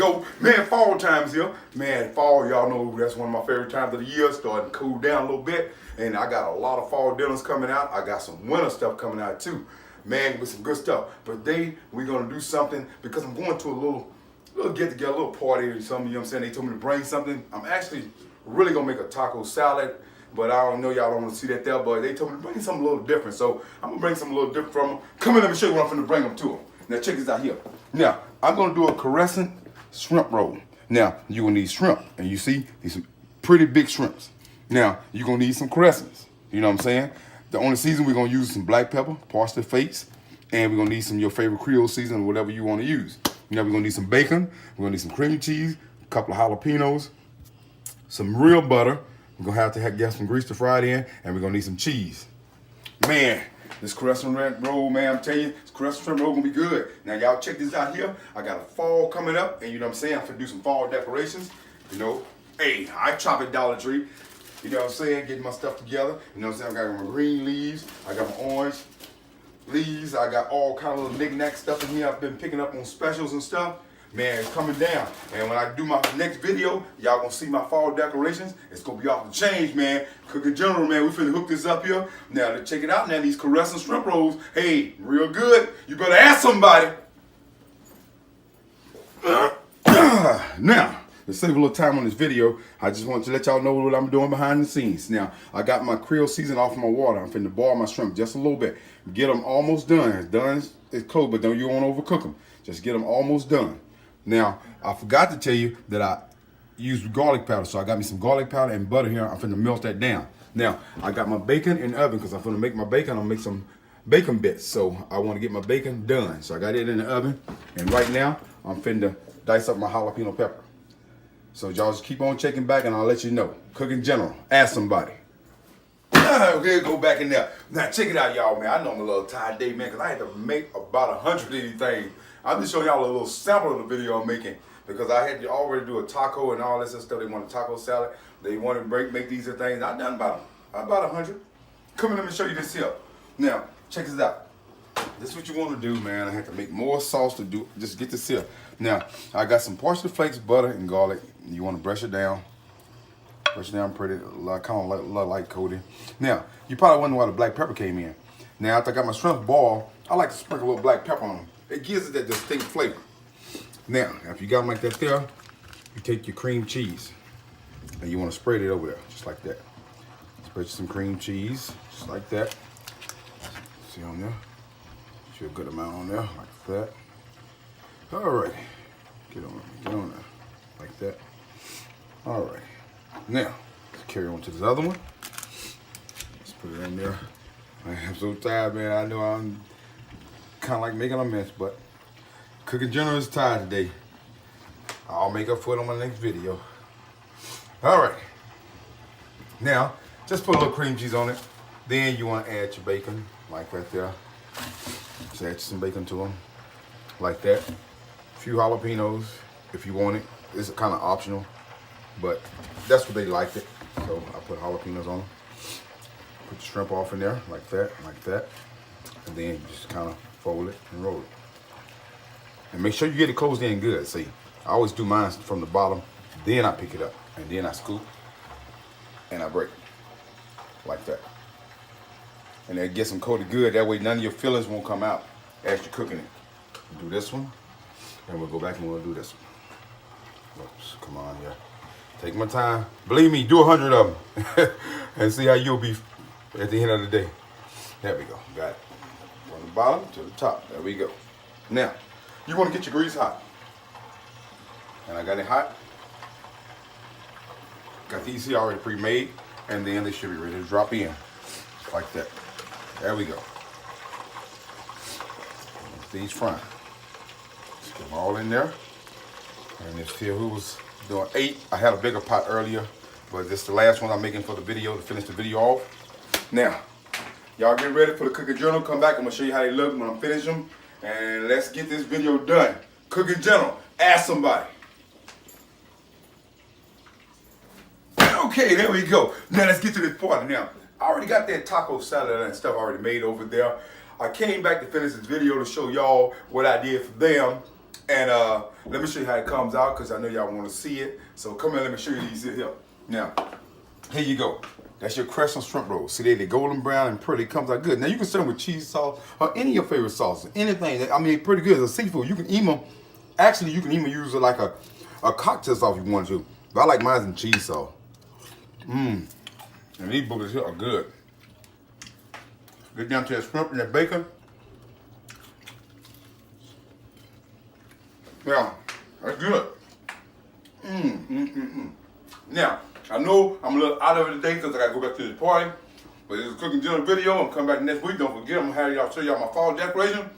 go. Man, fall time's here. Man, fall, y'all know that's one of my favorite times of the year. Starting to cool down a little bit. And I got a lot of fall dinners coming out. I got some winter stuff coming out too. Man, with some good stuff. But today, we're going to do something because I'm going to a little get together, a little party or something, you know what I'm saying? They told me to bring something. I'm actually really going to make a taco salad. But I don't know, y'all don't want to see that there, but they told me to bring something a little different. So I'm going to bring something a little different from them. Come in, let me show you what I'm going to bring them to them. Now check this out here. Now, I'm going to do a Crescent shrimp roll. Now, you're going to need shrimp. And you see, these are pretty big shrimps. Now, you're going to need some Crescents. You know what I'm saying? The only season we're going to use some black pepper, parsley flakes, and we're going to need some of your favorite Creole seasoning, whatever you want to use. Now, we're going to need some bacon. We're going to need some cream cheese, a couple of jalapenos, some real butter. We're going to get some grease to fry it in, and we're going to need some cheese. Man, this Crescent roll, man, I'm telling you, this Crescent shrimp roll going to be good. Now, y'all check this out here. I got a fall coming up, and you know what I'm saying? I'm going to do some fall decorations. You know, hey, I chop at Dollar Tree. You know what I'm saying? Getting my stuff together. You know what I'm saying? I got my green leaves. I got my orange leaves. I got all kind of little knick-knack stuff in here. I've been picking up on specials and stuff. Man, it's coming down. And when I do my next video, y'all gonna see my fall decorations. It's gonna be off the change, man. Cooking General, man, we finna hook this up here. Now, check it out now, these Crescent shrimp rolls. Hey, real good. You better ask somebody. Now, to save a little time on this video, I just want to let y'all know what I'm doing behind the scenes. Now, I got my Creole season off my water. I'm finna boil my shrimp just a little bit. Get them almost done. It's done, it's close, but don't you want to overcook them. Just get them almost done. Now, I forgot to tell you that I used garlic powder. So I got me some garlic powder and butter here. I'm finna melt that down. Now, I got my bacon in the oven because I'm finna make my bacon. I'm gonna make some bacon bits. So I wanna get my bacon done. So I got it in the oven. And right now, I'm finna dice up my jalapeno pepper. So y'all just keep on checking back and I'll let you know. Cooking General, ask somebody. Okay, go back in there. Now check it out, y'all, man. I know I'm a little tired today, man, because I had to make about 100 of these things. I'm just showing y'all a little sample of the video I'm making because I had to already do a taco and all this other stuff. They want a taco salad. They want to make these things. I've done about 100. Come in, let me show you this here. Now, check this out. This is what you want to do, man. I had to make more sauce to do. Just get this here. Now, I got some parsley flakes, butter, and garlic. You want to brush it down. Brush it down pretty, kind of light coating. Now, you probably wonder why the black pepper came in. Now, after I got my shrimp boiled, I like to sprinkle a little black pepper on them. It gives it that distinct flavor. Now, if you got them like that there, you take your cream cheese and you want to spread it over there, just like that. Spread some cream cheese, just like that. See on there? Should a good amount on there, like that. All right, get on there, like that. All right, now let's carry on to this other one. Let's put it in there. I'm so tired, man. I know I'm kind of like making a mess, but Cooking General is tired today. I'll make up for it on my next video. All right, now just put a little cream cheese on it. Then you want to add your bacon, like right there. Just add some bacon to them, like that. A few jalapenos, if you want it. It's kind of optional, but that's what they liked it. So I put jalapenos on them. Put the shrimp off in there, like that, and then you just kind of fold it and roll it. And make sure you get it closed in good. See, I always do mine from the bottom, then I pick it up, and then I scoop, and I break it, like that. And then get them coated good. That way none of your fillings won't come out as you're cooking it. Do this one, and we'll go back and we'll do this one. Oops, come on, yeah. Take my time. Believe me, do 100 of them, and see how you'll be at the end of the day. There we go, got it. From the bottom to the top, there we go. Now, you want to get your grease hot. And I got it hot. Got these here already pre-made, and then they should be ready to drop in, like that. There we go. These frying. Let's get them all in there. And this here, who was doing 8. I had a bigger pot earlier, but this is the last one I'm making for the video to finish the video off. Now, y'all get ready for the Cooking General. Come back, I'm gonna show you how they look when I'm finished them. And let's get this video done. Cooking General, ask somebody. Okay, there we go. Now let's get to this part. Now, I already got that taco salad and stuff already made over there. I came back to finish this video to show y'all what I did for them. And let me show you how it comes out because I know y'all want to see it. So come here, let me show you these here. Now, here you go. That's your Crescent shrimp roll. See, they're golden brown and pretty. It comes out good. Now, you can serve them with cheese sauce or any of your favorite sauces. Anything. I mean, pretty good. It's a seafood. You can even, actually, you can even use it like a cocktail sauce if you want to. But I like mine in cheese sauce. And these boogers here are good. Get down to that shrimp and that bacon. Yeah, that's good. Now, I know I'm a little out of it today because I got to go back to this party. But it's a cooking dinner video. I'm coming back next week. Don't forget, I'm going to have y'all show y'all my fall decoration.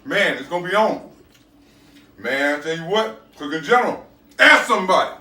Man, it's going to be on. Man, I tell you what, cooking general. Ask somebody.